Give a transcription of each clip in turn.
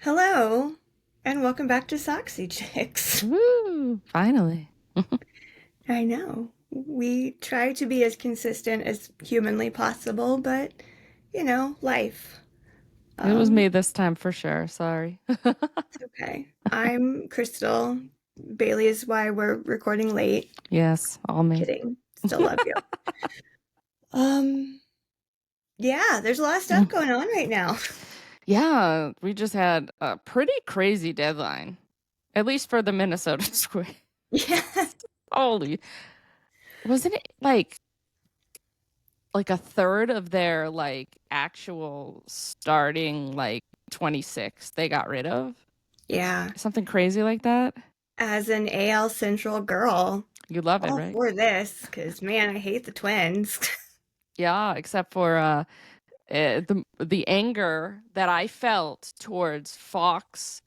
Hello, and welcome back to Soxy Chicks. Woo! Finally. I know. We try to be as consistent as humanly possible, but life. It was me Um, this time for sure. Sorry. it's okay. I'm Crystal. Bailey is why we're recording late. Yes, all me. Kidding. Still love you. Um, yeah, there's a lot of stuff going on right now. Yeah, we just had a pretty crazy deadline, at least for the Minnesota Square. Yeah. Holy, wasn't it like a third of their actual starting 26 they got rid of? Yeah. Something crazy like that? As an AL Central girl, You love it, all right? for this, because man, I hate the Twins. Yeah, except for the anger that I felt towards Fox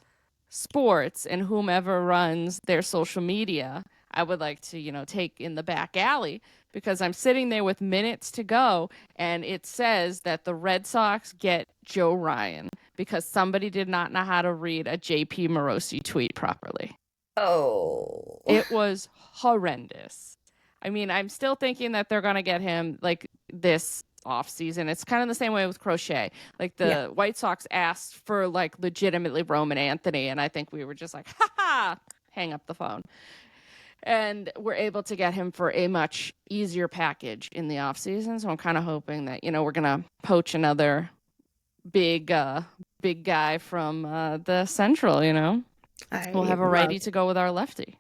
Sports and whomever runs their social media, I would like to, take in the back alley because I'm sitting there with minutes to go and it says that the Red Sox get Joe Ryan because somebody did not know how to read a JP Morosi tweet properly. Oh. It was horrendous. I mean, I'm still thinking that they're going to get him this off season. It's kind of the same way with Crochet. Like Yeah. the White Sox asked for legitimately Roman Anthony, and I think we were just like, ha ha, hang up the phone. And we're able to get him for a much easier package in the off season. So I'm kind of hoping that, we're going to poach another big big guy from the Central. We'll I have a love righty to go with our lefty.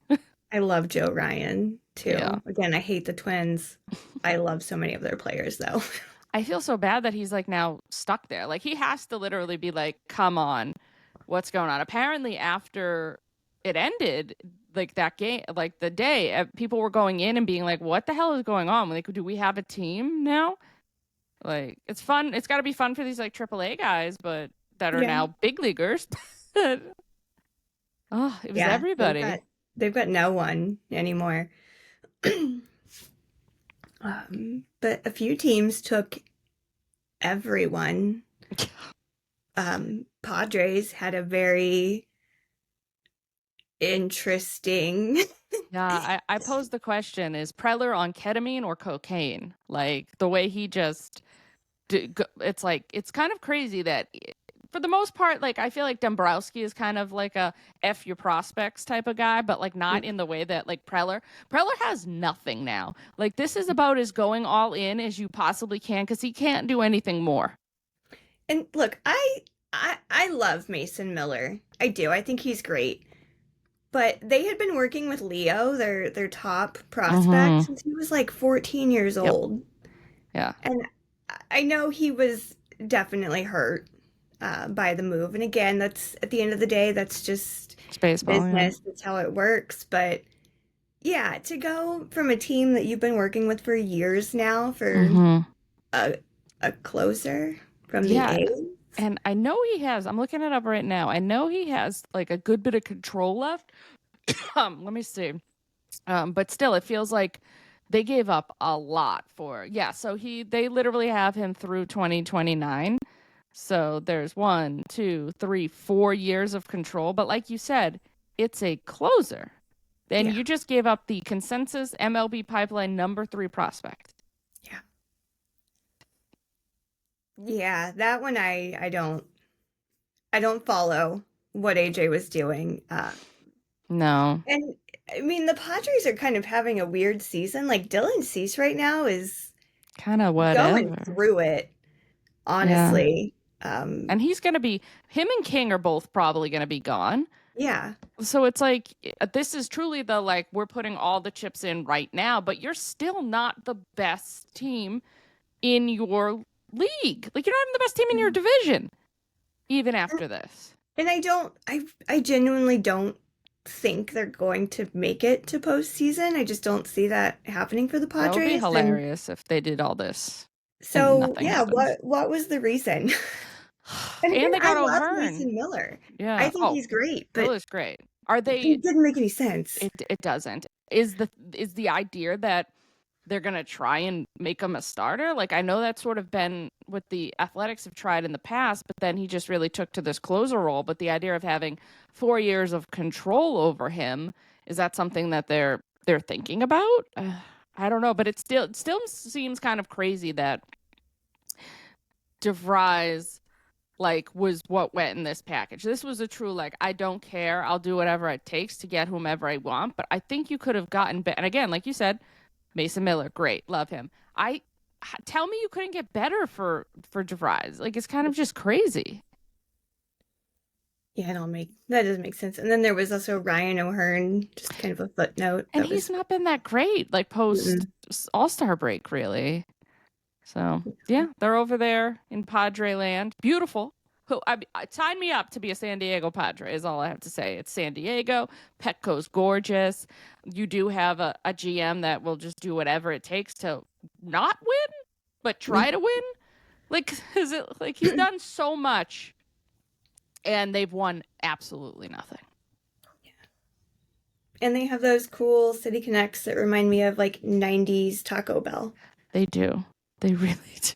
I love Joe Ryan Yeah. too. Again, I hate the Twins. I love so many of their players though. I feel so bad that he's now stuck there. Like he has to literally be like, "Come on, what's going on?" Apparently, after it ended, that game, the day, people were going in and being like, "What the hell is going on? Like, do we have a team now?" Like, it's fun. It's got to be fun for these AAA guys, but that are Yeah. now big leaguers. Oh, it was Yeah, everybody. they've got no one anymore. But a few teams took everyone. Padres had a very interesting. Yeah, I posed the question: is Preller on ketamine or cocaine? Like the way he just it's kind of crazy that for the most part, I feel like Dombrowski is kind of like a F your prospects type of guy, but Yeah. not in the way that Preller has nothing now. Like this is about as going all in as you possibly can because he can't do anything more. And look, I love Mason Miller. I do. I think he's great. But they had been working with Leo, their top prospect, Mm-hmm. since he was like 14 years Yep. old. Yeah. And I know he was definitely hurt by the move. And again, that's at the end of the day, that's just It's baseball, yeah. business. That's how it works. But yeah, to go from a team that you've been working with for years now for Mm-hmm. a, a closer from the Yeah. A's. And I know he has, I'm looking it up right now. I know he has a good bit of control left. Let me see. But still, it feels like they gave up a lot for. Yeah, so they literally have him through 2029. So there's 1, 2, 3, 4 years of control. But like you said, it's a closer. Then Yeah, you just gave up the consensus MLB pipeline number 3 prospect. yeah. Yeah, that one I don't follow what AJ was doing. No, And I mean the Padres are kind of having a weird season. Like Dylan Cease right now is kind of going whatever. through it, Yeah. honestly. And he's going to be, him and King are both probably going to be gone. Yeah. So it's this is truly the we're putting all the chips in right now, but you're still not the best team in your league. Like you're not even the best team in your division, even after this. And I genuinely don't think they're going to make it to postseason. I just don't see that happening for the That would be Padres. And hilarious if they did all this and so nothing yeah, happens. what was the reason? And again, And they I got love O'Hearn. Mason Miller. I Yeah. think Oh, he's great, but Miller's great. Are they? it didn't make any sense. It doesn't. Is the idea that they're going to try and make him a starter. Like, I know that's sort of been what the Athletics have tried in the past, but then he just really took to this closer role. But the idea of having 4 years of control over him, is that something that they're thinking about? I don't know, but it still seems kind of crazy that DeVries like was what went in this package. This was a true like, I don't care, I'll do whatever it takes to get whomever I want. But I think you could have gotten and again, like you said, Mason Miller, great, love him. Tell me you couldn't get better for DeVries. Like, it's kind of just crazy. Yeah, that doesn't make sense. And then there was also Ryan O'Hearn, just kind of a footnote. And he's not been that great, like post All-Star break, really. So yeah, they're over there in Padre land. Beautiful. Sign me up to be a San Diego Padre is all I have to say. It's San Diego. Petco's gorgeous. You do have a GM that will just do whatever it takes to not win, but try to win. Like, is it like he's done so much and they've won absolutely nothing. Yeah. And they have those cool City Connects that remind me of like 90s Taco Bell. They do. They really do.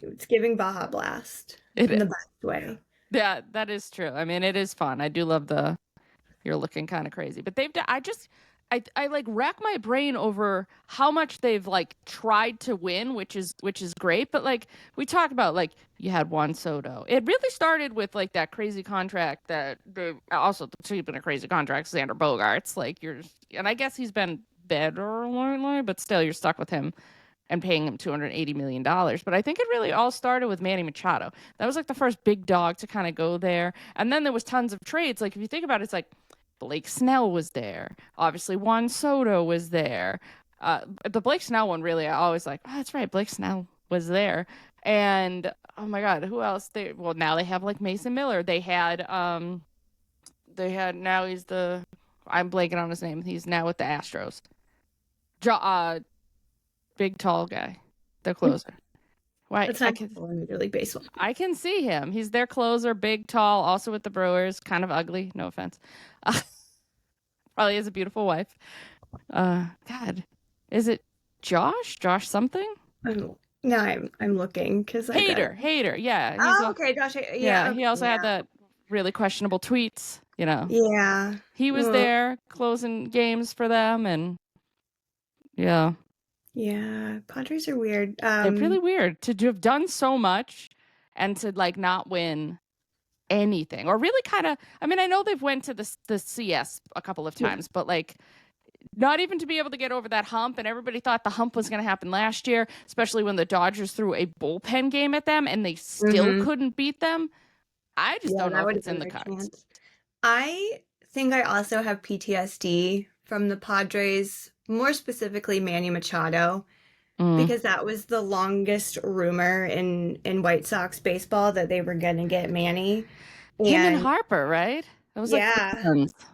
It's giving Baja Blast in the best way. Yeah, that is true. I mean, it is fun. I do love you're looking kind of crazy. But I like rack my brain over how much they've like tried to win, which is great. But like we talked about, like you had Juan Soto. It really started with like that crazy contract that they also been a crazy contract, Xander Bogaerts. Like and I guess he's been better lately, but still you're stuck with him and paying him $280 million. But I think it really all started with Manny Machado. That was like the first big dog to kind of go there. And then there was tons of trades. Like if you think about it, it's like Blake Snell was there. Obviously, Juan Soto was there. The Blake Snell one, really, I always like, oh, that's right, Blake Snell was there. And, oh my God, who else? Now they have like Mason Miller. They had, now he's I'm blanking on his name. He's now with the Astros. Big tall guy, the closer. Why? That's not in Major League Baseball. I can see him. He's their closer, big, tall, also with the Brewers. Kind of ugly, no offense. Probably has a beautiful wife. God, is it Josh? Josh something? I'm looking because Hader. Yeah. Okay, Josh. Yeah. He also had that really questionable tweets. You know. Yeah. He was there closing games for them, and yeah. Yeah, Padres are weird. They're really weird to have done so much and to like not win anything, or really kind of. I mean, I know they've went to the CS a couple of times, but like not even to be able to get over that hump. And everybody thought the hump was going to happen last year, especially when the Dodgers threw a bullpen game at them and they still couldn't beat them. I just don't know if it's in the cards. I think I also have PTSD from the Padres. More specifically, Manny Machado, because that was the longest rumor in White Sox baseball that they were going to get Manny. Him and Harper, right? That was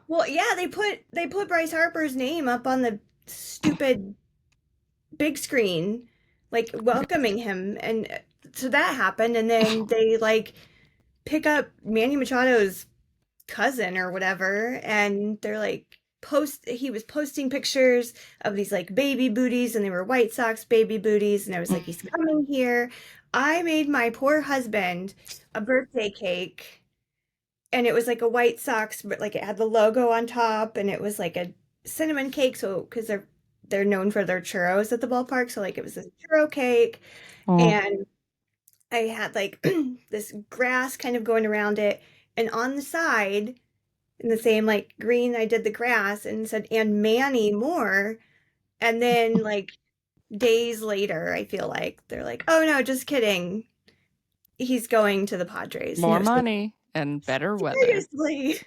well, yeah, they put Bryce Harper's name up on the stupid big screen, like welcoming him, and so that happened, and then they like pick up Manny Machado's cousin or whatever, and they're like. He was posting pictures of these like baby booties, and they were White Sox baby booties, and I was like, he's coming here. I made my poor husband a birthday cake, and it was like a White Sox, but like it had the logo on top, and it was like a cinnamon cake, so because they're known for their churros at the ballpark, so like it was a churro cake. And I had like this grass kind of going around it, and on the side in the same like green, I did the grass and said, and Manny Moore. And then like days later, I feel like they're like, oh no, just kidding. He's going to the Padres. More money and better weather. Seriously.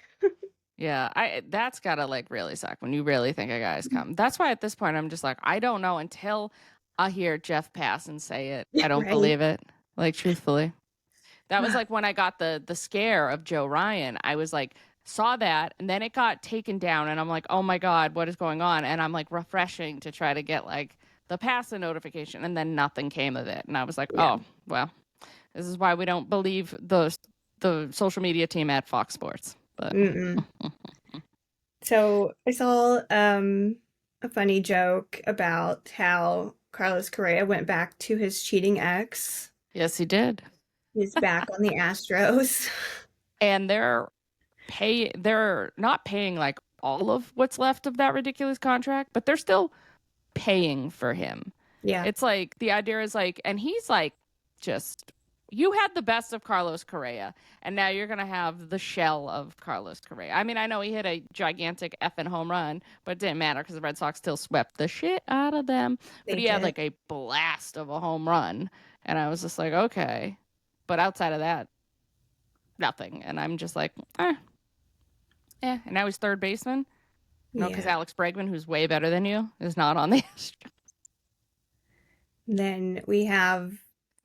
Yeah, that's gotta like really suck when you really think a guy's come. That's why at this point I'm just like, I don't know until I hear Jeff Passan say it. I don't believe it. Like truthfully. That was like when I got the scare of Joe Ryan. I was like, saw that, and then it got taken down, and I'm like, oh my God, what is going on? And I'm like refreshing to try to get like the Passan notification, and then nothing came of it. And I was like, oh, well, this is why we don't believe the social media team at Fox Sports. But So I saw a funny joke about how Carlos Correa went back to his cheating ex. Yes, he did. He's back on the Astros. And they're not paying like all of what's left of that ridiculous contract, but they're still paying for him. Yeah, It's like the idea is like, and he's like, just you had the best of Carlos Correa, and now you're gonna have the shell of Carlos Correa. I mean, I know he hit a gigantic effing home run, but it didn't matter because the Red Sox still swept the shit out of them. But they he had did. like a blast of a home run, and I was just like, okay. But outside of that, nothing. And I'm just like, And now he's third baseman. No, because Yeah. Alex Bregman, who's way better than you, is not on the Astros. Then we have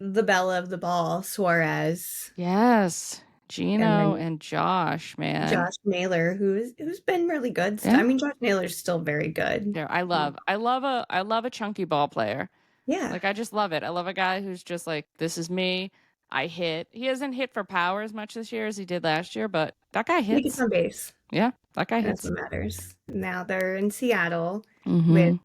the belle of the ball, Suarez, Yes, and Gino then and Josh, man. Josh Naylor, who's been really good. I Yeah, mean, Josh Naylor's still very good. yeah. I love a chunky ball player. Yeah, Like I just love it. I love a guy who's just like, this is me. I hit. He hasn't hit for power as much this year as he did last year, but that guy he gets hits. on base. Yeah, that guy And that's hits. what matters. Now they're in Seattle with Mm-hmm.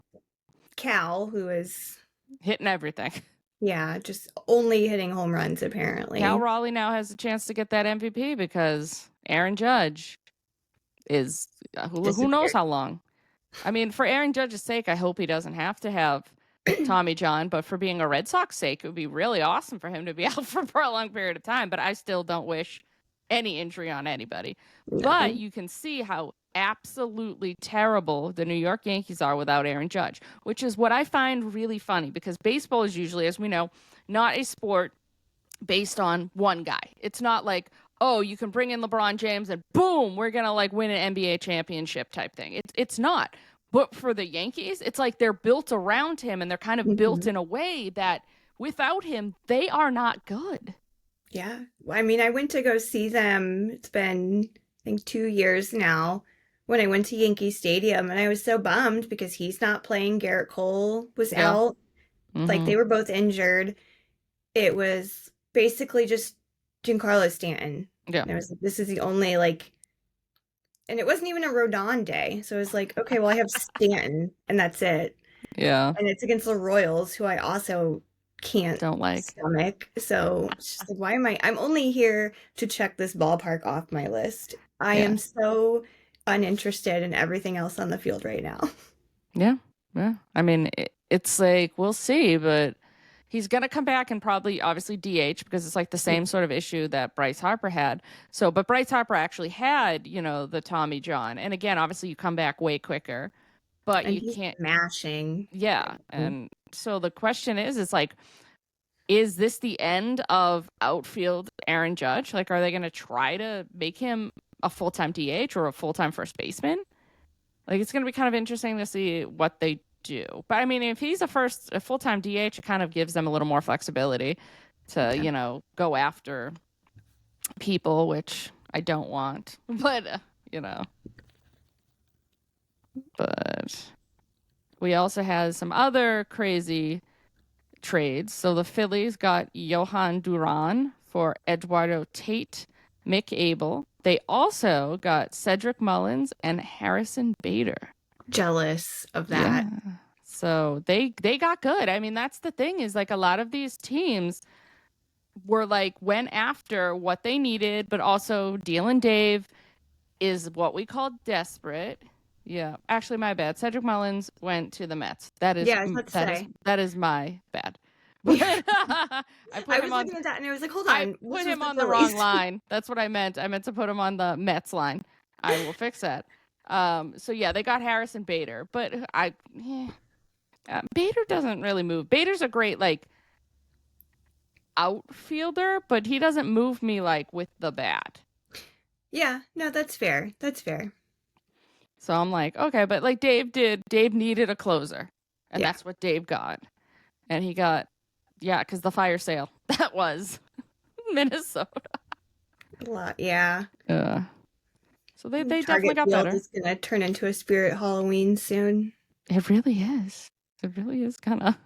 Cal, who is, Hitting everything. yeah, just only hitting home runs Cal apparently. Raleigh now has a chance to get that MVP because Aaron Judge is who knows Disappeared. how long. I mean, for Aaron Judge's sake, I hope he doesn't have to have Tommy John, but for being a Red Sox sake, it would be really awesome for him to be out for a prolonged period of time. But I still don't wish any injury on anybody. But No. you can see how absolutely terrible the New York Yankees are without Aaron Judge, which is what I find really funny because baseball is usually, as we know, not a sport based on one guy. It's not like, oh, you can bring in LeBron James and boom, we're gonna like win an NBA championship type thing. It's not. But for the Yankees, it's like they're built around him and they're kind of built Mhm. in a way that without him, they are not good. Yeah. I mean, I went to go see them. It's been, I think, 2 years now when I went to Yankee Stadium, and I was so bummed because he's not playing. Garrett Cole was Yeah. out. Like Mm-hmm. they were both injured. It was basically just Giancarlo Stanton. Yeah. And I was like, this is the only like, and it wasn't even a Rodon day. So I was like, okay, well, I have Stanton, and that's it. Yeah. And it's against the Royals, who I also can't Don't like. stomach. So it's just like, why am I? I'm only here to check this ballpark off my list. I Yeah. am so uninterested in everything else on the field right now. Yeah. Yeah. I mean, it's like we'll see, but he's going to come back and probably obviously DH because it's like the same sort of issue that Bryce Harper had. So, but Bryce Harper actually had, the Tommy John. And again, obviously you come back way quicker, but And you he's can't. mashing. Yeah. And so the question is, it's like, is this the end of outfield Aaron Judge? Like, are they going to try to make him a full-time DH or a full-time first baseman? Like, it's going to be kind of interesting to see what they do. But I mean, if he's a full-time DH, it kind of gives them a little more flexibility to, Yeah. go after people, which I don't want. But, but we also had some other crazy trades. So the Phillies got Johan Duran for Eduardo Tate, Mick Abel. They also got Cedric Mullins and Harrison Bader. Jealous of Yeah. that. So they got good. I mean, that's the thing is like a lot of these teams were like went after what they needed, but also Deal and Dave is what we call desperate. Yeah. Actually, my bad. Cedric Mullins went to the Mets. That is Yeah, I was about to that is say. that is my bad. But I put I him was on looking at that and I was like, hold I on, put this was him the on the wrong Phillies. line. That's what I meant. I meant to put him on the Mets line. I will fix that. So yeah, they got Harrison Bader, but Bader doesn't really move. Bader's a great like outfielder, but he doesn't move me like with the bat. Yeah, no, that's fair. That's fair. So I'm like, okay, but like Dave needed a closer, and Yeah. that's what Dave got, and he got, yeah, because the fire sale that was Minnesota. A lot. Yeah. Yeah. So they definitely Target got Field better. is gonna turn into a Spirit Halloween soon. It really is. It really is kind of.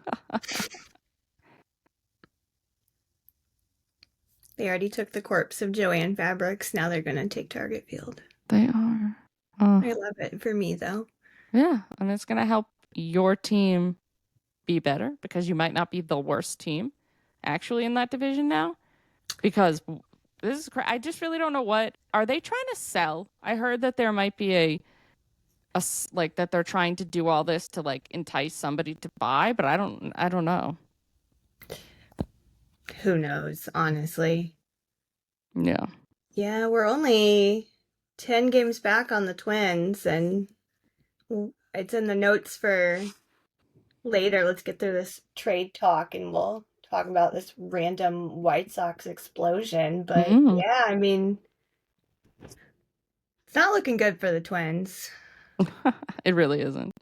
They already took the corpse of Joanne Fabrics. Now they're gonna take Target Field. They are. I love it for me though. Yeah, and it's gonna help your team be better because you might not be the worst team actually in that division now. Because this is I just really don't know what are they trying to sell. I heard that there might be like that they're trying to do all this to like entice somebody to buy, but I don't know. Who knows, honestly. Yeah. Yeah, we're only 10 games back on the Twins, and it's in the notes for later. Let's get through this trade talk and we'll talk about this random White Sox explosion. But yeah, I mean, it's not looking good for the Twins. It really isn't.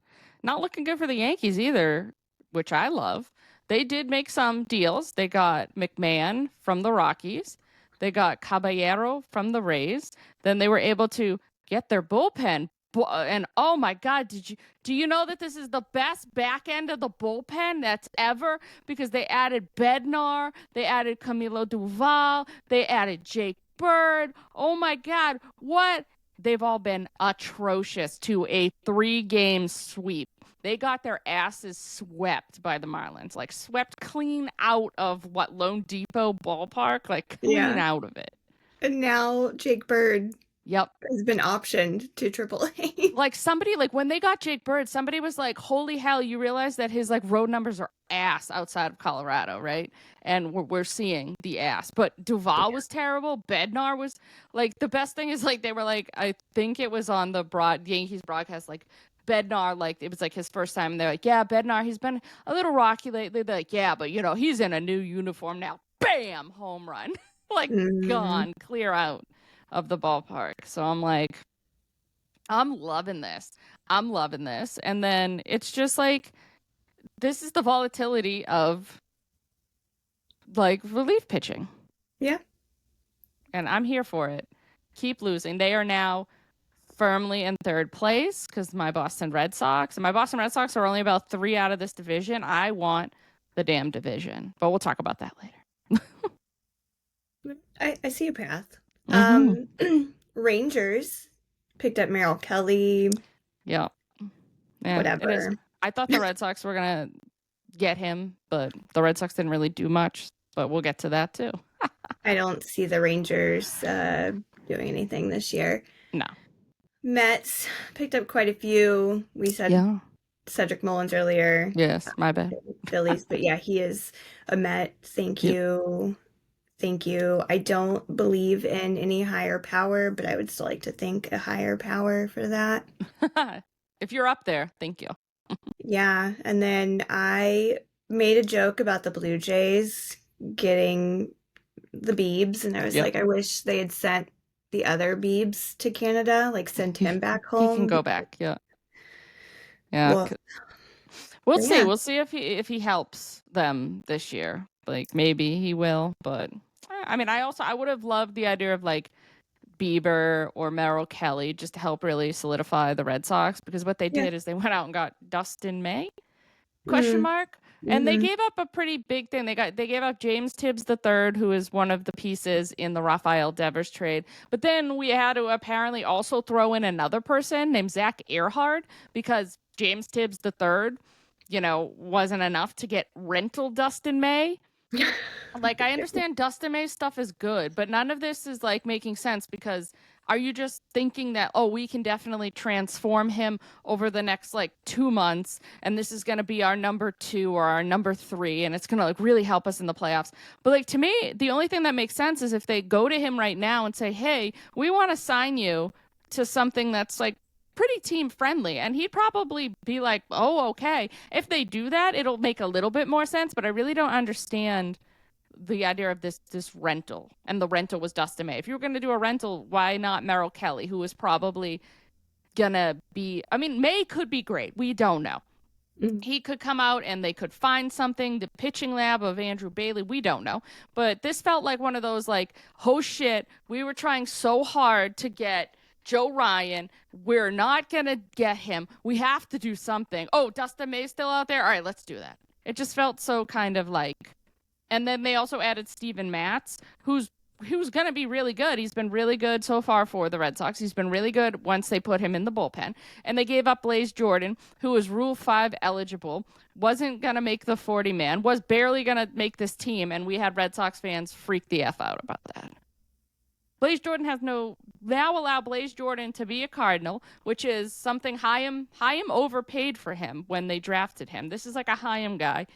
Not looking good for the Yankees either, which I love. They did make some deals. They got McMahon from the Rockies. They got Caballero from the Rays. Then they were able to get their bullpen. And oh my God, do you know that this is the best back end of the bullpen that's ever? Because they added Bednar, they added Camilo Duval, they added Jake Bird. Oh my God, what? They've all been atrocious to a 3-game sweep. They got their asses swept by the Marlins, like swept clean out of Lone Depot ballpark, like clean out of it. And now Jake Bird has been optioned to AAA. Like somebody, like when they got Jake Bird, somebody was like, holy hell, you realize that his like road numbers are ass outside of Colorado, right? And we're seeing the ass. But Duval was terrible. Bednar was like, the best thing is like, they were like, I think it was on the Yankees broadcast, like Bednar, like it was like his first time. And they're like, yeah, Bednar, he's been a little rocky lately. They're like, yeah, but you know, he's in a new uniform now. Bam, home run. Like gone, clear out of the ballpark. So I'm like, I'm loving this. And then it's just like, this is the volatility of like relief pitching. Yeah. And I'm here for it. Keep losing. They are now firmly in third place because my Boston Red Sox are only about 3 out of this division. I want the damn division, but we'll talk about that later. I see a path. Rangers picked up Merrill Kelly. Yeah. Whatever. I thought the Red Sox were going to get him, but the Red Sox didn't really do much, but we'll get to that too. I don't see the Rangers doing anything this year. No. Mets picked up quite a few. We said Cedric Mullins earlier. Yes, my bad. Phillies, but yeah, he is a Met. Thank you. Thank you. I don't believe in any higher power, but I would still like to thank a higher power for that. If you're up there, thank you. Yeah, and then I made a joke about the Blue Jays getting the Biebs, and I was like, I wish they had sent the other Biebs to Canada, like sent him back home. He can go back, yeah. We'll see. Yeah. We'll see if he helps them this year. Like maybe he will, but I mean, I would have loved the idea of like Bieber or Merrill Kelly just to help really solidify the Red Sox, because what they did is they went out and got Dustin May ? And they gave up a pretty big thing. They gave up James Tibbs III, who is one of the pieces in the Rafael Devers trade. But then we had to apparently also throw in another person named Zach Earhart, because James Tibbs III, wasn't enough to get rental Dustin May. Like, I understand Dustin May's stuff is good, but none of this is like making sense, because are you just thinking that, we can definitely transform him over the next like 2 months, and this is going to be our number 2 or our number 3, and it's going to like really help us in the playoffs? But like, to me, the only thing that makes sense is if they go to him right now and say, hey, we want to sign you to something that's like pretty team friendly, and he'd probably be like, oh, okay. If they do that, it'll make a little bit more sense, but I really don't understand the idea of this rental, and the rental was Dustin May. If you were going to do a rental, why not Merrill Kelly, who is probably gonna be, I mean, May could be great, we don't know. He could come out and they could find something, the pitching lab of Andrew Bayleigh, we don't know. But this felt like one of those like, oh shit, we were trying so hard to get Joe Ryan, we're not gonna get him, we have to do something. Oh, Dustin May's still out there, all right, let's do that. It just felt so kind of like. And then they also added Steven Matz, who's going to be really good. He's been really good so far for the Red Sox. He's been really good once they put him in the bullpen. And they gave up Blaze Jordan, who was Rule 5 eligible, wasn't going to make the 40-man, was barely going to make this team, and we had Red Sox fans freak the F out about that. Blaze Jordan has now allow Blaze Jordan to be a Cardinal, which is something Chaim overpaid for him when they drafted him. This is like a Chaim guy,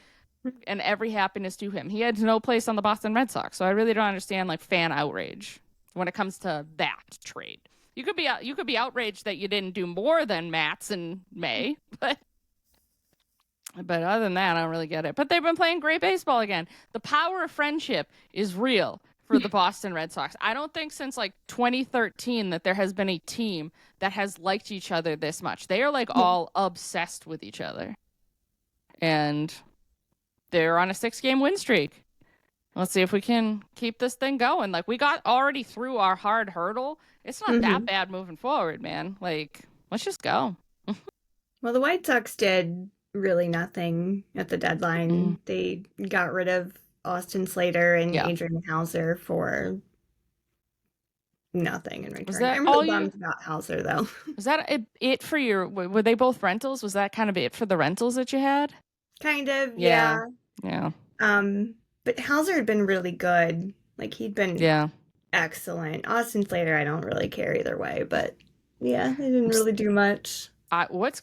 and every happiness to him. He had no place on the Boston Red Sox, so I really don't understand like fan outrage when it comes to that trade. You could be outraged that you didn't do more than Matz in May, but other than that, I don't really get it. But they've been playing great baseball again. The power of friendship is real for the Boston Red Sox. I don't think since like 2013 that there has been a team that has liked each other this much. They are like all obsessed with each other. And they're on a 6-game win streak. Let's see if we can keep this thing going. Like, we got already through our hard hurdle. It's not that bad moving forward, man. Like, let's just go. Well, the White Sox did really nothing at the deadline. They got rid of Austin Slater and Adrian Hauser for nothing in return. I'm really bummed about Hauser, though. Was that it for your... Were they both rentals? Was that kind of it for the rentals that you had? Kind of, yeah. Yeah. But Hauser had been really good. Like, he'd been excellent. Austin Slater, I don't really care either way, but yeah, they didn't really do much. What's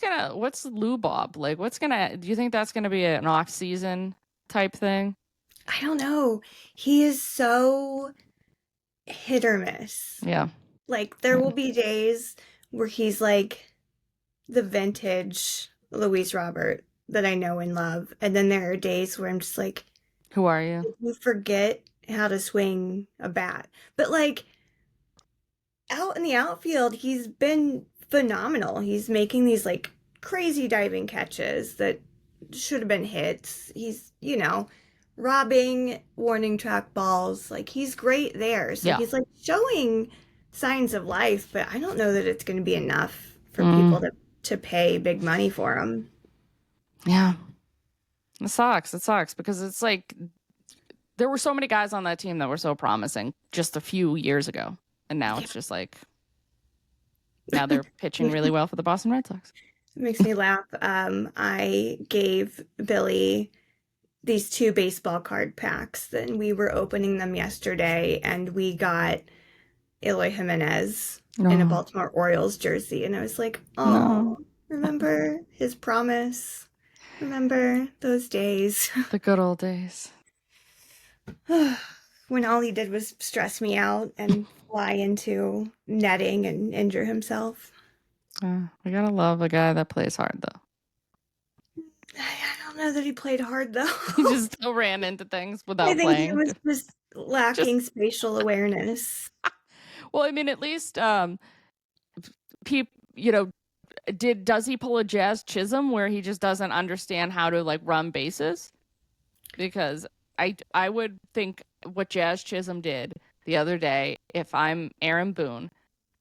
Lou Bob? Like, do you think that's gonna be an off-season type thing? I don't know. He is so hit or miss. Yeah. Like, there will be days where he's like the vintage Luis Robert that I know and love. And then there are days where I'm just like, who are you? You forget how to swing a bat. But like, out in the outfield, he's been phenomenal. He's making these like crazy diving catches that should have been hits. He's, robbing warning track balls. Like, he's great there. So he's like showing signs of life, but I don't know that it's going to be enough for people to pay big money for him. Yeah. It sucks because it's like there were so many guys on that team that were so promising just a few years ago. And now it's just like, now they're pitching really well for the Boston Red Sox. It makes me laugh. I gave Billy these 2 baseball card packs, and we were opening them yesterday, and we got Eloy Jimenez in a Baltimore Orioles jersey. And I was like, remember his promise? Remember those days? The good old days. When all he did was stress me out and fly into netting and injure himself. We gotta love a guy that plays hard, though. I don't know that he played hard, though. He just still ran into things without playing. I think he was just lacking spatial awareness. Well, I mean, at least, does he pull a Jazz Chisholm where he just doesn't understand how to like run bases? Because I would think what Jazz Chisholm did the other day, if I'm Aaron Boone,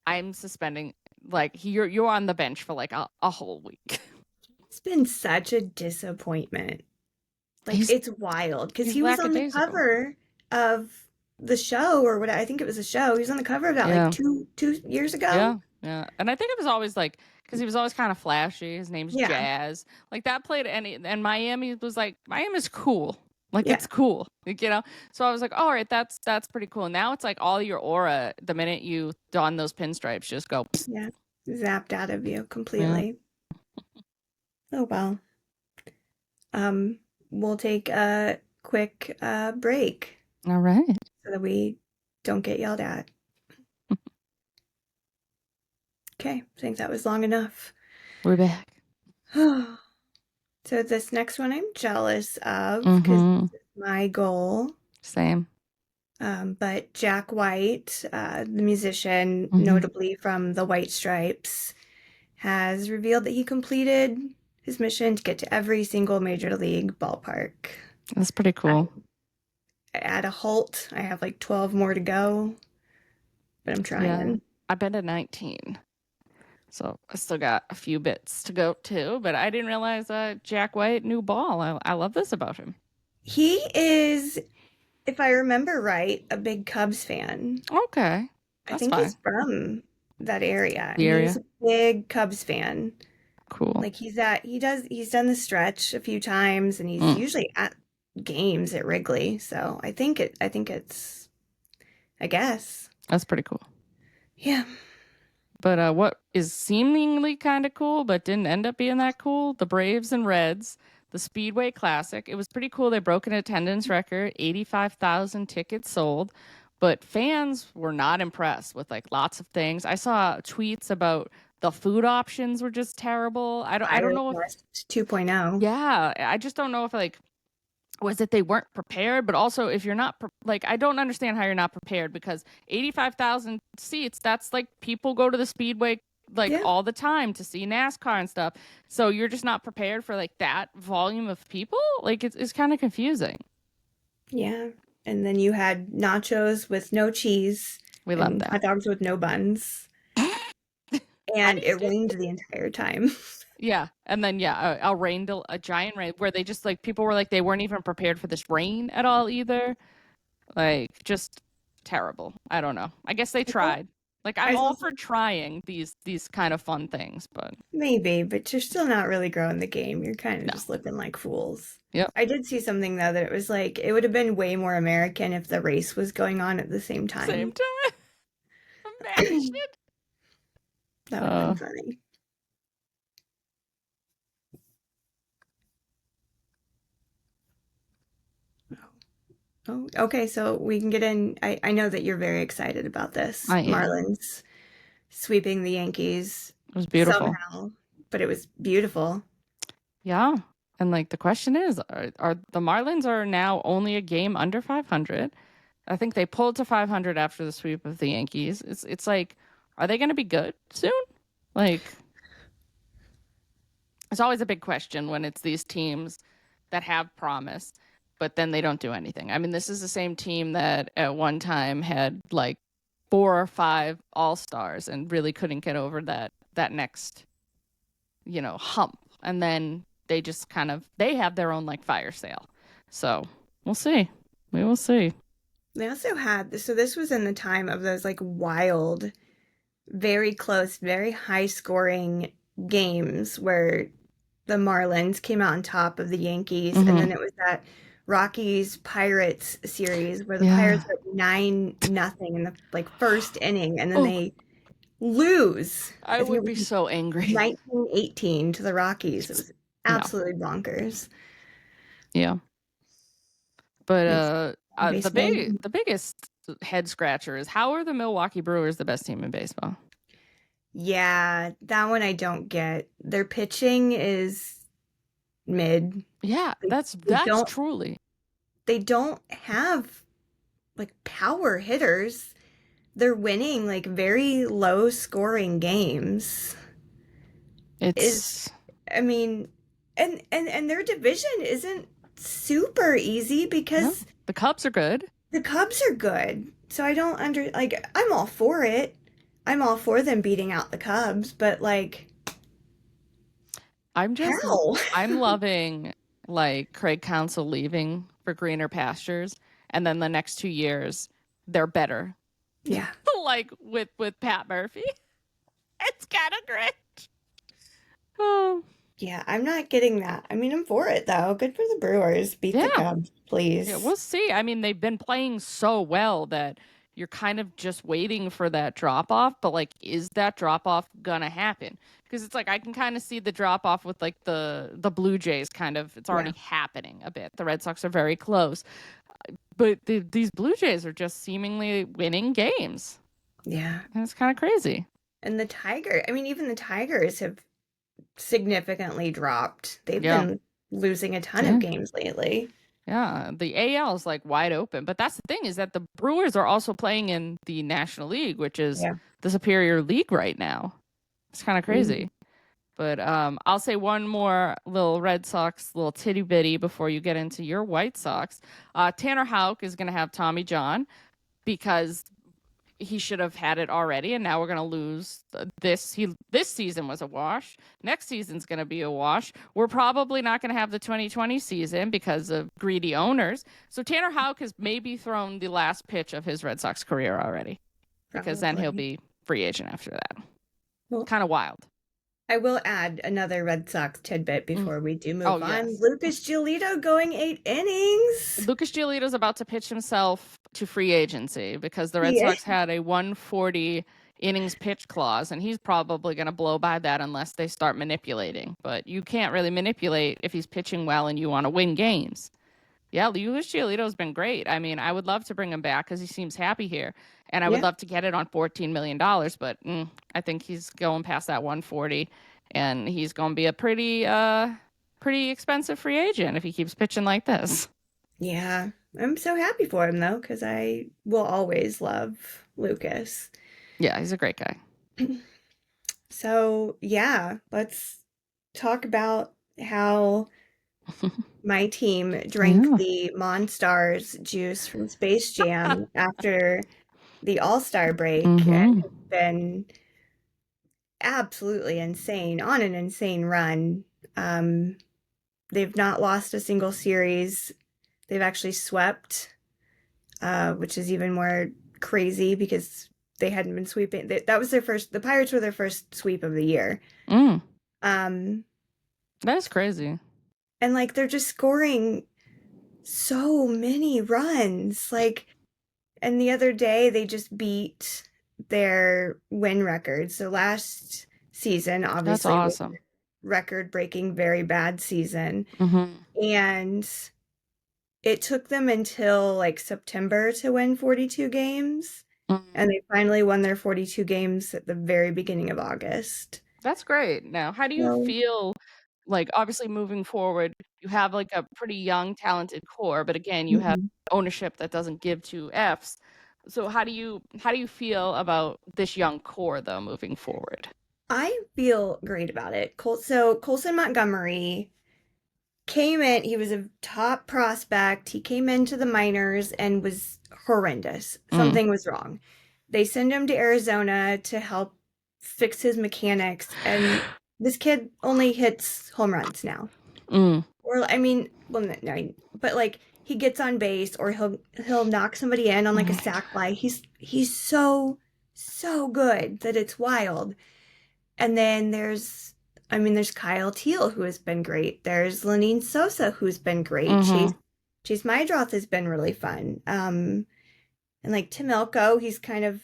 I'm suspending, like, you're on the bench for like a whole week. It's been such a disappointment. Like, it's wild because he was on the cover of the show or what, I think it was a show. He was on the cover of that like two years ago. Yeah. And I think it was always like, because he was always kind of flashy. His name's Jazz. Like, that played and Miami was like, Miami's cool. Like, it's cool. Like, So I was like, all right, that's pretty cool. Now it's like all your aura, the minute you don those pinstripes, just go. Yeah. Zapped out of you completely. Oh, well. We'll take a quick break. All right. So that we don't get yelled at. Okay, I think that was long enough. We're back. So this next one I'm jealous of because this is my goal. Same. But Jack White, the musician, notably from the White Stripes, has revealed that he completed his mission to get to every single major league ballpark. That's pretty cool. At a halt, I have like 12 more to go, but I'm trying. Yeah. I've been to 19. So I still got a few bits to go too, but I didn't realize Jack White knew ball. I love this about him. He is if I remember right, a big Cubs fan. Okay, I that's think fine. he's from that area, The and he's area, a big Cubs fan. cool. Like he's done the stretch a few times, and he's Mm, usually at games at Wrigley. So I think it's, I guess. that's pretty cool. Yeah. But what is seemingly kind of cool, but didn't end up being that cool? The Braves and Reds, the Speedway Classic. It was pretty cool. They broke an attendance record, 85,000 tickets sold, but fans were not impressed with like lots of things. I saw tweets about the food options were just terrible. I don't Fire know if Fest 2.0. yeah, I just don't know if like was it they weren't prepared, but also if you're not like I don't understand how you're not prepared because 85,000 seats, that's like people go to the Speedway like Yeah. all the time to see NASCAR and stuff. So you're just not prepared for like that volume of people? Like it's kind of confusing. Yeah. And then you had nachos with no cheese We love and that. hot dogs with no buns. I And didn't it do rained the entire time. yeah, and then yeah, a rain, a giant rain where they just like people were like they weren't even prepared for this rain at all either. Like just terrible. I don't know. I guess they I saw, tried. Like I'm I saw all for some, trying these kind of fun things, but maybe, but you're still not really growing the game. You're kind of no. just looking like fools. Yep. I did see something though that it was like it would have been way more American if the race was going on at the same Same time. time. That Imagine. would have been funny. Oh, okay, so we can get in. I know that you're very excited about this. I am. Marlins sweeping the Yankees It was beautiful. somehow, but it was beautiful. Yeah. And like the question is, are the Marlins are now only a game under 500? I think they pulled to 500 after the sweep of the Yankees. It's like, are they going to be good soon? Like, it's always a big question when it's these teams that have promise, but then they don't do anything. I mean, this is the same team that at one time had like 4 or 5 all-stars and really couldn't get over that next, hump. And then they just kind of they have their own like fire sale. So, we'll see. We will see. They also had, so this was in the time of those like wild, very close, very high scoring games where the Marlins came out on top of the Yankees, and Hmm. then it was that Rockies Pirates series where the Yeah. Pirates were 9-0 in the like first inning, and then Oh, they lose. I I think would it be was so angry. 19-18 to the Rockies. It was No. absolutely bonkers. Yeah. But Makes baseball. the biggest head scratcher is how are the Milwaukee Brewers the best team in baseball? Yeah, that one I don't get. Their pitching is mid. Yeah, They, they that's don't truly. they don't have like power hitters. They're winning like very low scoring games. Is It's I mean, and their division isn't super easy no. because The Cubs are good. the Cubs are good. So I don't under like I'm all for it. I'm all for them beating out the Cubs, but like I'm just how? I'm loving like Craig Counsell leaving for greener pastures and then the next 2 years they're better. Yeah. Like with Pat Murphy. It's kind of great. Oh, Yeah, I'm not getting that. I mean, I'm for it though. Good for the Brewers. Beat the yeah. Cubs, Yeah, please. we'll see. I mean, they've been playing so well that you're kind of just waiting for that drop off, but like is that drop off gonna happen? Because it's like I can kind of see the drop off with like the Blue Jays kind of it's Yeah. already happening a bit. The Red Sox are very close, but these Blue Jays are just seemingly winning games. Yeah. And it's kind of crazy. And I mean, even the Tigers have significantly dropped. They've Yeah. been losing a ton of Yeah. games lately. Yeah, the AL is like wide open, but that's the thing is that the Brewers are also playing in the National League, which is Yeah. the superior league right now. It's kind of Mhm. crazy. But I'll say one more little Red Sox little titty bitty before you get into your White Sox. Tanner Houck is going to have Tommy John because he should have had it already, and now we're gonna lose this. This season was a wash. Next season's gonna be a wash. We're probably not gonna have the 2020 season because of greedy owners. So Tanner Houck has maybe thrown the last pitch of his Red Sox career already, because then he'll Probably. be free agent after that. Well, Kind of wild. I will add another Red Sox tidbit before we do Oh, move on. yes. Lucas Giolito going 8 innings. Lucas Giolito's about to pitch himself to free agency because the Red Yeah. Sox had a 140 innings pitch clause, and he's probably going to blow by that unless they start manipulating. But you can't really manipulate if he's pitching well and you want to win games. Yeah, Lucas Giolito's been great. I mean, I would love to bring him back because he seems happy here, and I would Yeah. love to get it on $14 million, but I think he's going past that 140, and he's going to be a pretty expensive free agent if he keeps pitching like this. Yeah. I'm so happy for him though, because I will always love Lucas. Yeah, he's a great guy. So, yeah, let's talk about how my team drank the Monstars juice from Space Jam after the All-Star break and has been absolutely insane, on an insane run. They've not lost a single series. They've actually swept, which is even more crazy because they hadn't been sweeping. That was their first. The Pirates were their first sweep of the year. That is crazy. And like they're just scoring so many runs. Like, and the other day they just beat their win record. So last season, That's obviously, was awesome. a record-breaking, very bad season. And it took them until like September to win 42 games. And they finally won their 42 games at the very beginning of August. That's great. Now, how do you feel, like, obviously moving forward, you have like a pretty young, talented core, but again, you have ownership that doesn't give two Fs. So how do you feel about this young core though moving forward? I feel great about it. So Colson Montgomery came in, he was a top prospect. He came into the minors and was horrendous. Something was wrong. They send him to Arizona to help fix his mechanics, and this kid only hits home runs now. Or I mean, well, no, but like he gets on base, or he'll knock somebody in on like a sac fly. He's so good that it's wild. And then there's Kyle Teal, who has been great. There's Lenine Sosa, who's been great. Chase Mydroth has been really fun. And like Tim Elko, he's kind of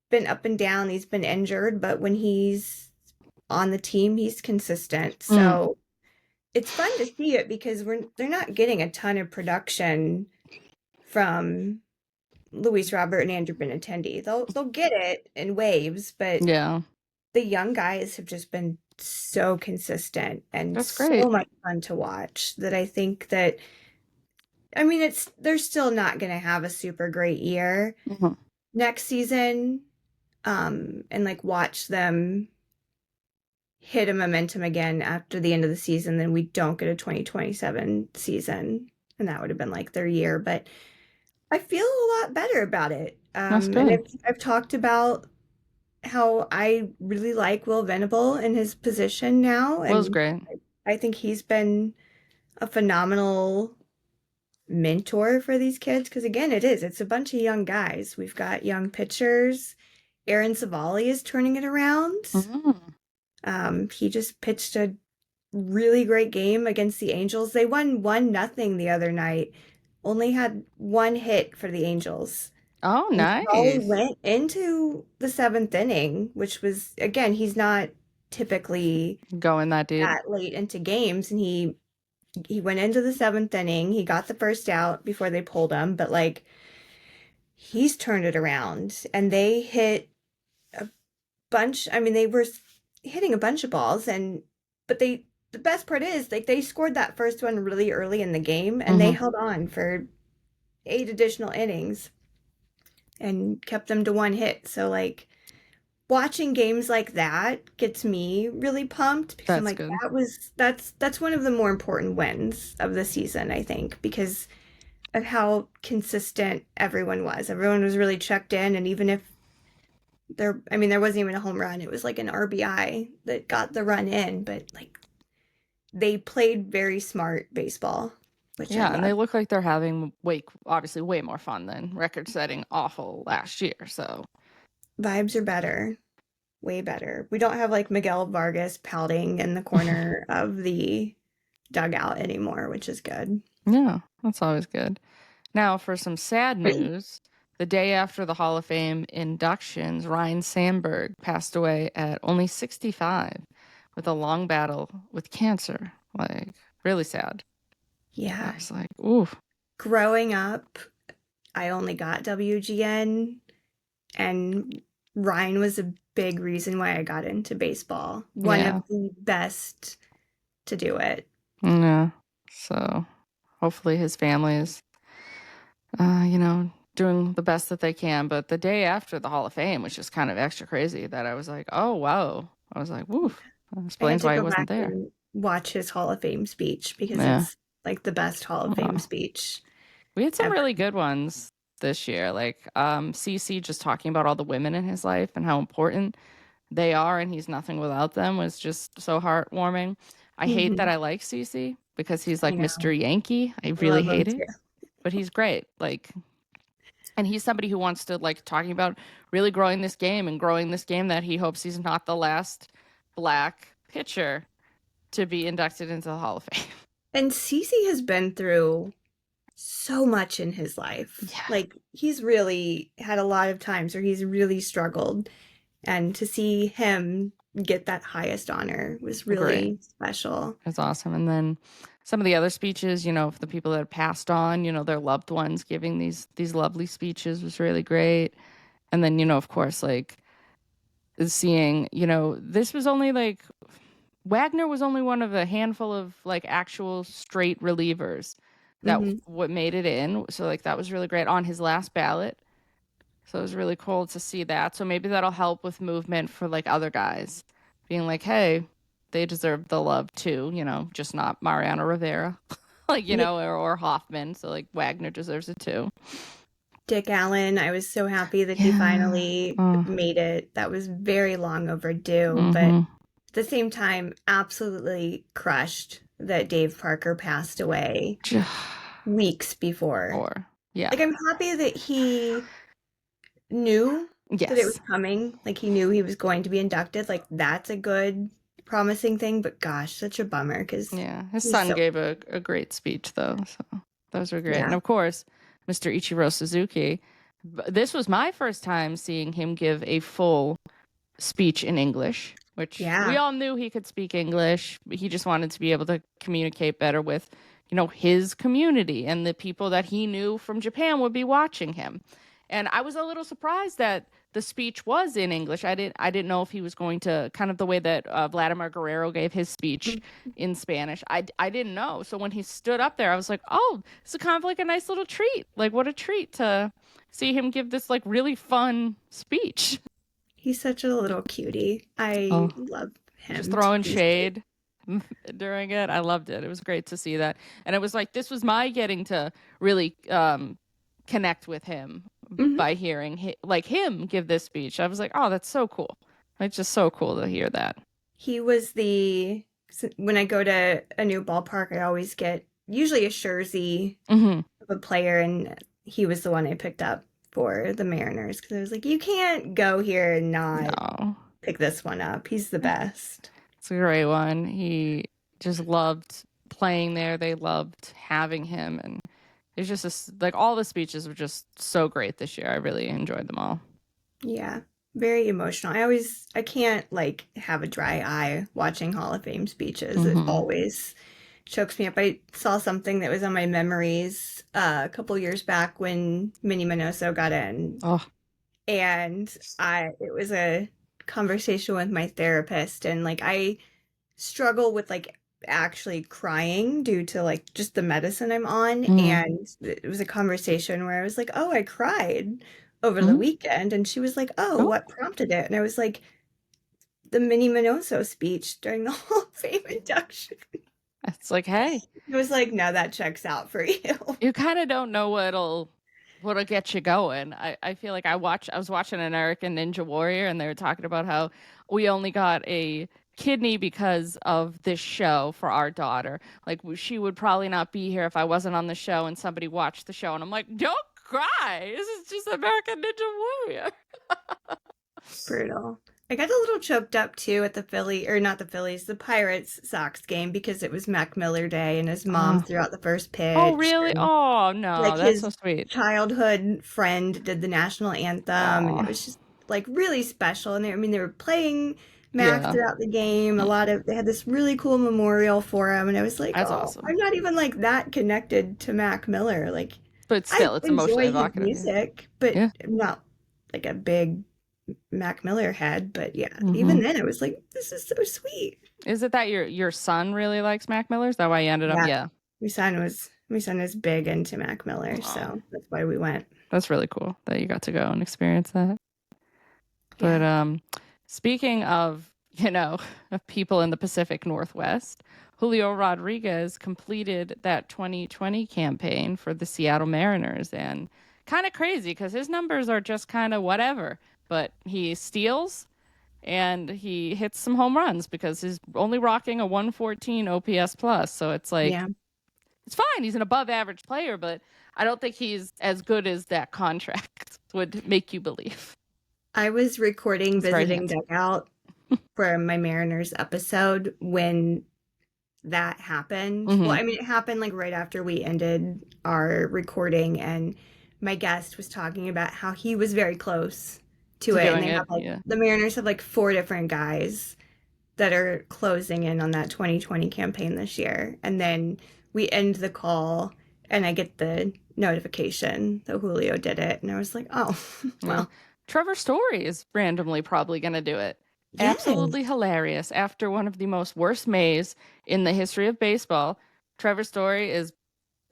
been up and down. He's been injured, but when he's on the team, he's consistent. So it's fun to see it because they're not getting a ton of production from Luis Robert and Andrew Benintendi. They'll get it in waves, but Yeah, the young guys have just been so consistent and that's so great. much fun to watch that I think that, I mean, they're still not going to have a super great year next season, and like watch them hit a momentum again after the end of the season. Then we don't get a 2027 season, and that would have been like their year. But I feel a lot better about it. That's And good. I've talked about how I really like Will Venable in his position now, Will's and great. I think he's been a phenomenal mentor for these kids, because again, it's a bunch of young guys. We've got young pitchers. Aaron Savali is turning it around. He just pitched a really great game against the Angels. They won 1-0 the other night. Only had one hit for the Angels. Oh, And nice. Savali went into the seventh inning, which was, again, he's not typically Going that deep. that late into games, and he went into the seventh inning. He got the first out before they pulled him, but like he's turned it around, and they hit a bunch. I mean, they were hitting a bunch of balls, but the best part is like they scored that first one really early in the game, and they held on for 8 additional innings and kept them to one hit. So like watching games like that gets me really pumped, because I'm That's like, good. that's one of the more important wins of the season, I think, because of how consistent everyone was. Everyone was really checked in, and even if there wasn't even a home run. It was like an RBI that got the run in, but like they played very smart baseball, which I Yeah, and they love. look like they're having obviously way more fun than record-setting awful last year. So Vibes are better, way better. We don't have like Miguel Vargas pouting in the corner of the dugout anymore, which is good. yeah, that's always good. Now, for some sad news, the day after the Hall of Fame inductions, Ryan Sandberg passed away at only 65 with a long battle with cancer. Like, really sad. I Yeah. was like, ooh, Growing up, I only got WGN, and Ryan was a big reason why I got into baseball. One yeah, of the best to do it. yeah. So hopefully his family is, doing the best that they can. But the day after the Hall of Fame was just kind of extra crazy that I was like, oh, wow. I was like, woof. That I had explains to why he go wasn't back there. and watch his Hall of Fame speech because Yeah. it's like the best Hall of Fame Oh. speech We had some ever. really good ones this year. Like CC just talking about all the women in his life and how important they are and he's nothing without them was just so heartwarming. I hate that Hmm. I like CC because he's I like know. Mr. Yankee. I I really love him hate it, too. but he's great. Like, and he's somebody who wants to like talking about really growing this game and growing this game that he hopes he's not the last black pitcher to be inducted into the Hall of Fame. And Cece has been through so much in his life. Yeah, Like he's really had a lot of times where he's really struggled, and to see him get that highest honor was great. really special. It's awesome. And then some of the other speeches, for the people that have passed on, their loved ones giving these lovely speeches was really great. And then, of course, like seeing, this was only like Wagner was only one of a handful of like actual straight relievers that Hmm. what made it in. So like that was really great on his last ballot. So it was really cool to see that. So maybe that'll help with movement for like other guys being like, hey, they deserve the love too, just not Mariano Rivera, like, Yeah. or Hoffman. So like Wagner deserves it too. Dick Allen, I was so happy that he Yeah. finally Oh, made it. That was very long overdue, but mm-hmm. at the same time, absolutely crushed that Dave Parker passed away weeks before. Or, yeah. Like, I'm happy that he knew that it was Yes. coming. Like, he knew he was going to be inducted. Like, that's a good, promising thing. But gosh, such a bummer because Yeah. His he's son so, gave a great speech, though. So those were great. And yeah. of course, Mr. Ichiro Suzuki. This was my first time seeing him give a full speech in English, which we Yeah. all knew he could speak English. He just wanted to be able to communicate better with, his community and the people that he knew from Japan would be watching him. And I was a little surprised that the speech was in English. I didn't know if he was going to kind of the way that Vladimir Guerrero gave his speech in Spanish. I didn't know. So when he stood up there, I was like, oh, this is kind of like a nice little treat. Like what a treat to see him give this like really fun speech. He's such a little cutie. I Oh, love just him to throwing pieces. shade during it. I loved it. It was great to see that. And it was like this was my getting to really connect with him Hmm. by hearing like him give this speech. I was like, "Oh, that's so cool." It's just so cool to hear that. He was when I go to a new ballpark, I always get usually a jersey Mhm. of a player, and he was the one I picked up for the Mariners because I was like, you can't go here and not No. pick this one up. He's the best. It's a great one. He just loved playing there. They loved having him and it's just like all the speeches were just so great this year. I really enjoyed them all. Yeah, very emotional. I can't like have a dry eye watching Hall of Fame speeches. It Mhm. always chokes me up. I saw something that was on my memories a couple years back when Minnie Minoso got in, Oh. and I it was a conversation with my therapist, and like I struggle with like actually crying due to like just the medicine I'm on, Mhm. and it was a conversation where I was like, "Oh, I cried over the Mhm. weekend," and she was like, "Oh, Oh. what prompted it?" And I was like, "The Minnie Minoso speech during the Hall of Fame induction." It's like, hey, It was like, "No, that checks out for you." you kind of don't know what'll. what'll get you going. I feel like I was watching American Ninja Warrior, and they were talking about how we only got a kidney because of this show for our daughter. Like she would probably not be here if I wasn't on the show and somebody watched the show. And I'm like, don't cry. This is just American Ninja Warrior. Brutal. I got a little choked up too at the or not the Phillies, the Pirates Sox game because it was Mac Miller Day and his mom Oh, threw out the first oh, pitch. really? And Oh, no, like that's so his sweet. childhood friend did the national anthem, and it Oh, was just like really special. And they were playing Mac yeah, throughout the game. mm, They had this really cool memorial for him, and I was like, that's oh, awesome. I'm not even like that connected to Mac Miller. Like But I still, it's emotionally enjoy his evocative. Yeah. music, but Yeah. I'm not like a big Mac Miller head. But yeah, Hmm. even then I was like, this is so sweet. Is it that your son really likes Mac Miller? Is that why you ended up? Yeah, Yeah. my son is big into Mac Miller, Oh, so that's why we went. that's really cool that you got to go and experience that. But Yeah. speaking of, of people in the Pacific Northwest, Julio Rodriguez completed that 2020 campaign for the Seattle Mariners, and kind of crazy because his numbers are just kind of whatever, but he steals and he hits some home runs because he's only rocking a 114 OPS plus. So it's like Yeah. it's fine. He's an above average player, but I don't think he's as good as that contract would make you believe. I was recording He's very Visiting handsome. Dugout for my Mariners episode when that happened. Well, Hmm. I mean, it happened like right after we ended our recording, and my guest was talking about how he was very close to To it. And doing they it, have like, yeah. the Mariners have like four different guys that are closing in on that 2020 campaign this year. And then we end the call, and I get the notification that Julio did it. And I was like, oh, Well, well, Trevor Story is randomly probably going to do it. yes. Absolutely hilarious. After one of the most worst Mays in the history of baseball, Trevor Story is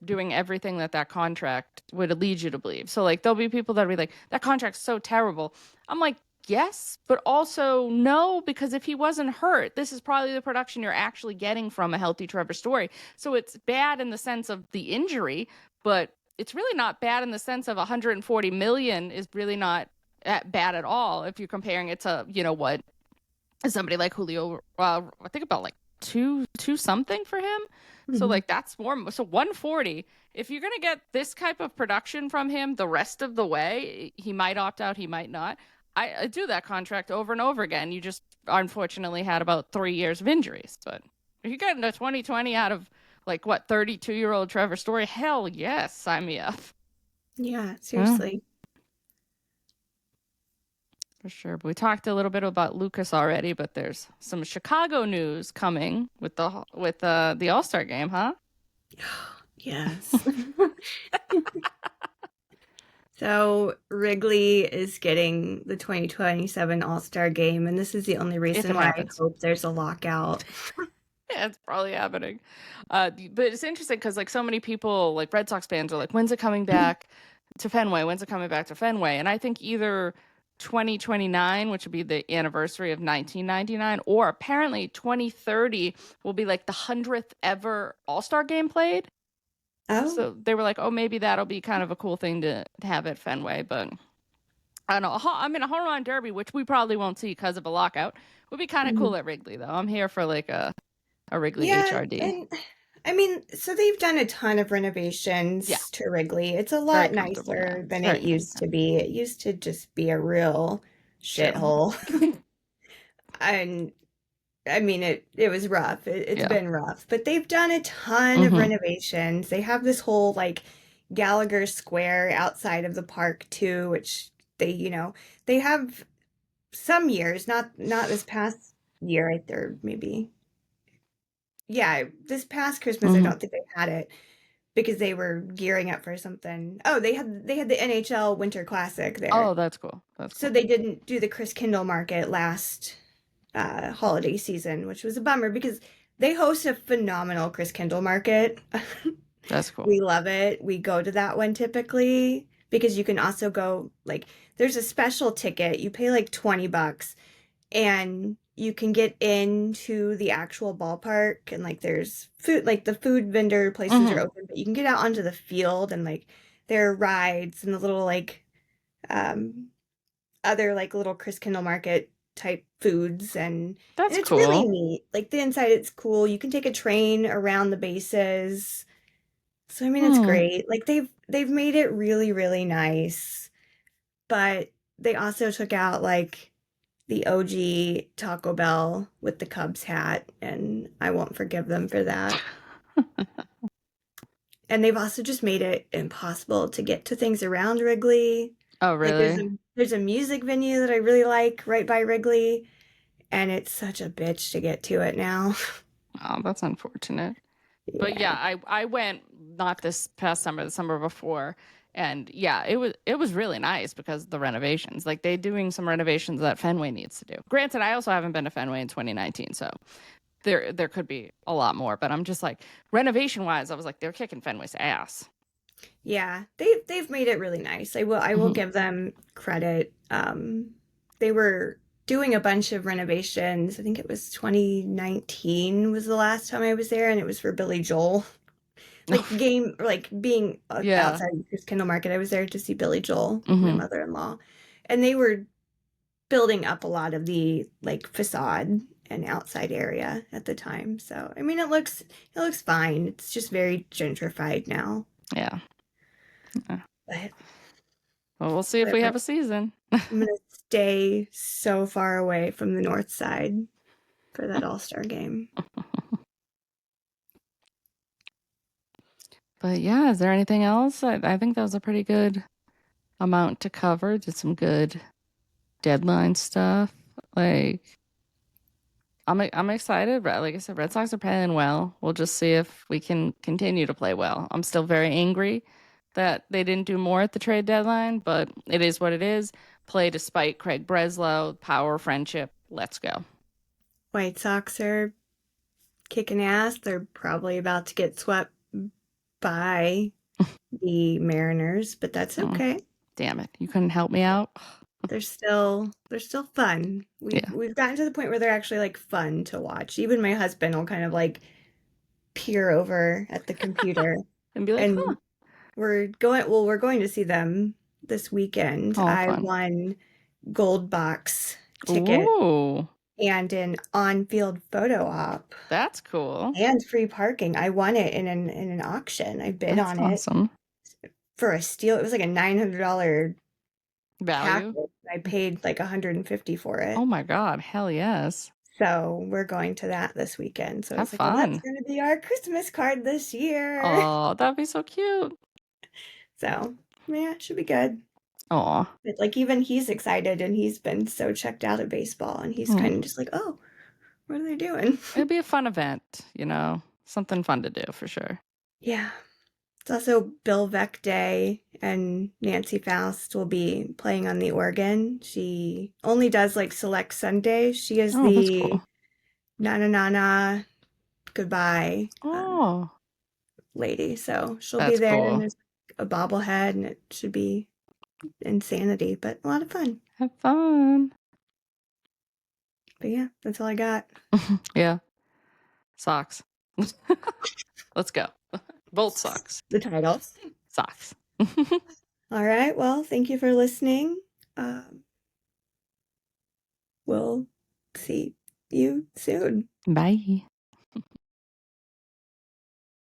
doing everything that contract would lead you to believe. So like there'll be people that'll be like, that contract's so terrible. I'm like, yes, but also no, because if he wasn't hurt, this is probably the production you're actually getting from a healthy Trevor Story. So it's bad in the sense of the injury, but it's really not bad in the sense of 140 million is really not bad at all if you're comparing it to, what somebody like Julio, I think about like two something for him. So Mhm. like that's more. So 140. If you're gonna get this type of production from him the rest of the way, he might opt out, he might not. I do that contract over and over again. You just unfortunately had about 3 years of injuries. But if you're getting a 2020 out of like what 32-year-old Trevor Story, hell yes, sign me up. Yeah, Yeah. seriously. For sure. But we talked a little bit about Lucas already, but there's some Chicago news coming with the All-Star game, huh? Yes. So Wrigley is getting the 2027 All-Star game, and this is the only If reason it why I happens. hope there's a lockout. Yeah, it's probably happening. But it's interesting because like so many people, like Red Sox fans, are like, "When's it coming back to Fenway? When's it coming back to Fenway?" And I think either 2029, which would be the anniversary of 1999, or apparently 2030 will be like the 100th ever All-Star game played. Oh, So they were like, "Oh, maybe that'll be kind of a cool thing to have at Fenway." But I don't know. I mean, a home run derby, which we probably won't see because of a lockout, would be kind of mhm. cool at Wrigley, though. I'm here for like a Wrigley Yeah, HRD. and I mean, so they've done a ton of Yeah, renovations to Wrigley. It's a very lot comfortable now. nicer It's than very it nice used now. to be. It used to just be a real True. shithole. And I mean, it was rough. It's Yeah. been rough, but they've done a ton of Mm-hmm. renovations. They have this whole like Gallagher Square outside of the park too, which they have some years, not this past year, or maybe yeah, this past Christmas I Mm-hmm. don't think they had it because they were gearing up for something. Oh, they had the NHL Winter Classic there. Oh, that's cool. That's So cool. they didn't do the Chris Kindle market last holiday season, which was a bummer because they host a phenomenal Chris Kindle market. That's cool. We love it. We go to that one typically because you can also go like there's a special ticket. You pay like $20 and you can get into the actual ballpark, and like there's food, like the food vendor places are Mm-hmm. open, but you can get out onto the field, and like their rides and the little like um other like little Chris Kindle Market type foods, and That's it's really cool. neat. Like the inside, it's cool. You can take a train around the bases. So I mean, it's Hmm. great. Like they've made it really, really nice, but they also took out like the OG Taco Bell with the Cubs hat, and I won't forgive them for that. And they've also just made it impossible to get to things around Wrigley. Oh, Like really? there's a music venue that I really like right by Wrigley, and it's such a bitch to get to it now. Oh, that's unfortunate. But Yeah. yeah, I went not this past summer, the summer before, and yeah, it was really nice because of the renovations. Like they doing some renovations that Fenway needs to do. Granted, I also haven't been to Fenway in 2019, so there could be a lot more. But I'm just like renovation wise, I was like they're kicking Fenway's ass. Yeah, they've made it really nice. I will Hmm. give them credit. They were doing a bunch of renovations. I think it was 2019 was the last time I was there, and it was for Billy Joel. Like game, like being Yeah. outside Chris Kindle Market, I was there to see Billy Joel with my Hmm. mother-in-law, and they were building up a lot of the like facade and outside area at the time. So I mean, it looks fine. It's just very gentrified now, Yeah. Yeah. but Well, we'll see if we whatever. have a season. I'm gonna stay so far away from the north side for that All-Star game. But yeah, is there anything else? I think that was a pretty good amount to cover. Did some good deadline stuff. Like I'm excited. Like I said, Red Sox are playing well. We'll just see if we can continue to play well. I'm still very angry that they didn't do more at the trade deadline, but it is what it is. Play despite Craig Breslow, power, friendship. Let's go. White Sox are kicking ass. They're probably about to get swept by the Mariners, but that's Oh, okay. damn it. You couldn't help me out? They're still fun. We've Yeah. we've gotten to the point where they're actually like fun to watch. Even my husband will kind of like peer over at the computer, And be like, huh. and we're going to see them this weekend. Oh, I fun. won gold box ticket Ooh, and an on-field photo op that's cool. and free parking. I won it in an auction. I bid That's on it awesome. for a steal. It was like a $900 Value. package. I paid like 150 for it. Oh my God. Hell yes. So we're going to that this weekend. So I Have was like, well, that's fun. going to be our Christmas card this year. Oh, that'd be so cute. So yeah, it should be good. Oh, But like even he's excited and he's been so checked out of baseball and he's kind of just like, oh, what are they doing? it'd be a fun event. Something fun to do for sure. Yeah. It's also Bill Veck Day, and Nancy Faust will be playing on the organ. She only does like select Sundays. She is Oh, that's the cool. na na na na goodbye Oh, lady. So she'll be that's there, and cool. there's a bobblehead, and it should be insanity, but a lot of fun. Have fun. But yeah, that's all I got. Yeah. Socks. Let's go. Both socks. The titles. Socks. All right. Well, thank you for listening. Um, we'll see you soon. Bye.